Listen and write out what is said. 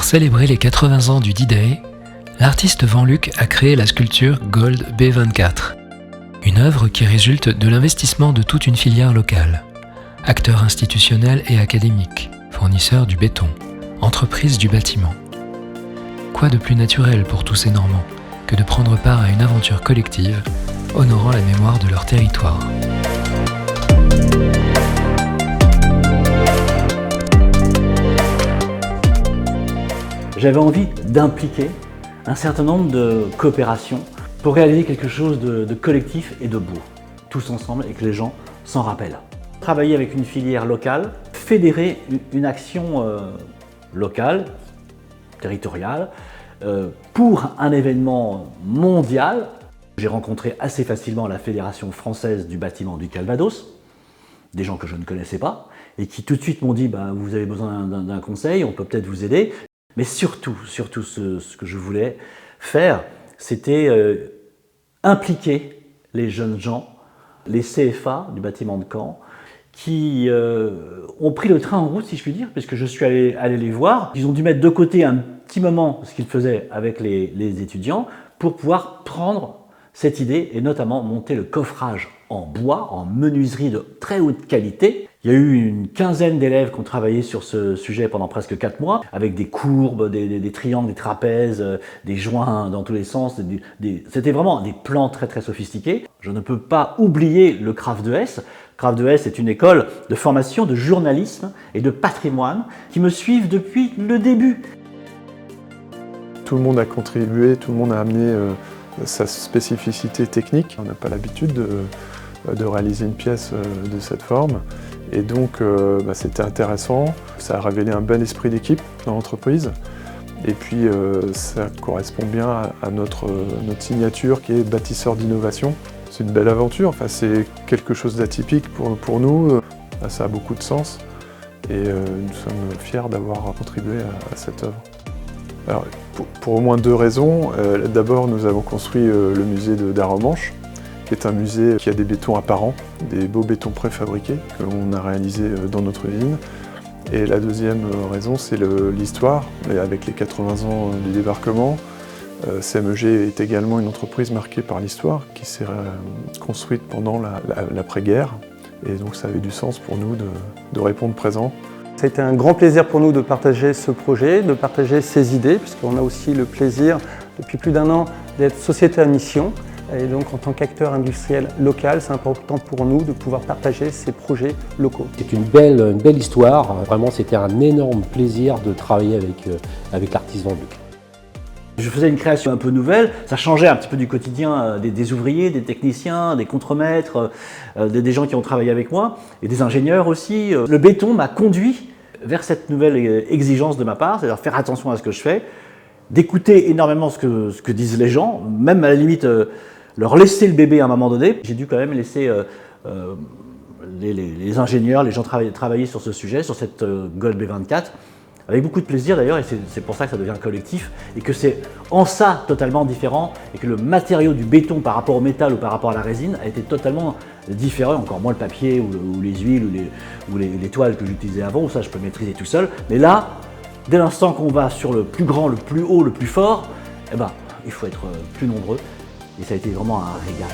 Pour célébrer les 80 ans du D-Day, l'artiste Vanluc a créé la sculpture Gold B24, une œuvre qui résulte de l'investissement de toute une filière locale, acteurs institutionnels et académiques, fournisseurs du béton, entreprises du bâtiment. Quoi de plus naturel pour tous ces Normands que de prendre part à une aventure collective honorant la mémoire de leur territoire. J'avais envie d'impliquer un certain nombre de coopérations pour réaliser quelque chose de collectif et de beau, tous ensemble, et que les gens s'en rappellent. Travailler avec une filière locale, fédérer une action locale, territoriale, pour un événement mondial. J'ai rencontré assez facilement la Fédération française du bâtiment du Calvados, des gens que je ne connaissais pas, et qui tout de suite m'ont dit vous avez besoin d'un conseil, on peut peut-être vous aider. Mais surtout ce que je voulais faire, c'était impliquer les jeunes gens, les CFA du bâtiment de Caen, qui ont pris le train en route, si je puis dire, puisque je suis allé les voir. Ils ont dû mettre de côté un petit moment ce qu'ils faisaient avec les étudiants pour pouvoir prendre cette idée et notamment monter le coffrage en bois, en menuiserie de très haute qualité. Il y a eu une quinzaine d'élèves qui ont travaillé sur ce sujet pendant presque 4 mois, avec des courbes, des triangles, des trapèzes, des joints dans tous les sens. C'était vraiment des plans très très sophistiqués. Je ne peux pas oublier le CRAF 2S. CRAF 2S est une école de formation de journalisme et de patrimoine qui me suivent depuis le début. Tout le monde a contribué, tout le monde a amené sa spécificité technique. On n'a pas l'habitude de réaliser une pièce de cette forme. Et donc c'était intéressant, ça a révélé un bel esprit d'équipe dans l'entreprise. Et puis ça correspond bien à notre signature qui est bâtisseur d'innovation. C'est une belle aventure, enfin, c'est quelque chose d'atypique pour nous, ça a beaucoup de sens. Et nous sommes fiers d'avoir contribué à cette œuvre. Alors, pour au moins 2 raisons. D'abord, nous avons construit le musée d'art en Manche, qui est un musée qui a des bétons apparents, des beaux bétons préfabriqués que l'on a réalisés dans notre usine. Et la deuxième raison, c'est l'histoire. Avec les 80 ans du débarquement, CMEG est également une entreprise marquée par l'histoire, qui s'est construite pendant l'après-guerre. Et donc ça avait du sens pour nous de répondre présent. Ça a été un grand plaisir pour nous de partager ce projet, de partager ces idées, puisqu'on a aussi le plaisir, depuis plus d'1 an, d'être société à mission. Et donc en tant qu'acteur industriel local, c'est important pour nous de pouvoir partager ces projets locaux. C'est une belle histoire, vraiment c'était un énorme plaisir de travailler avec l'artiste Vanluc. Je faisais une création un peu nouvelle, ça changeait un petit peu du quotidien des ouvriers, des techniciens, des contremaîtres, des gens qui ont travaillé avec moi, et des ingénieurs aussi. Le béton m'a conduit vers cette nouvelle exigence de ma part, c'est-à-dire faire attention à ce que je fais, d'écouter énormément ce que disent les gens, même à la limite leur laisser le bébé à un moment donné. J'ai dû quand même laisser les ingénieurs, les gens travailler sur ce sujet, sur cette Gold B24, avec beaucoup de plaisir d'ailleurs, et c'est pour ça que ça devient un collectif, et que c'est en ça totalement différent, et que le matériau du béton par rapport au métal ou par rapport à la résine a été totalement différent, encore moins le papier ou les huiles ou les toiles que j'utilisais avant, où ça je peux maîtriser tout seul. Mais là, dès l'instant qu'on va sur le plus grand, le plus haut, le plus fort, il faut être plus nombreux, et ça a été vraiment un régal.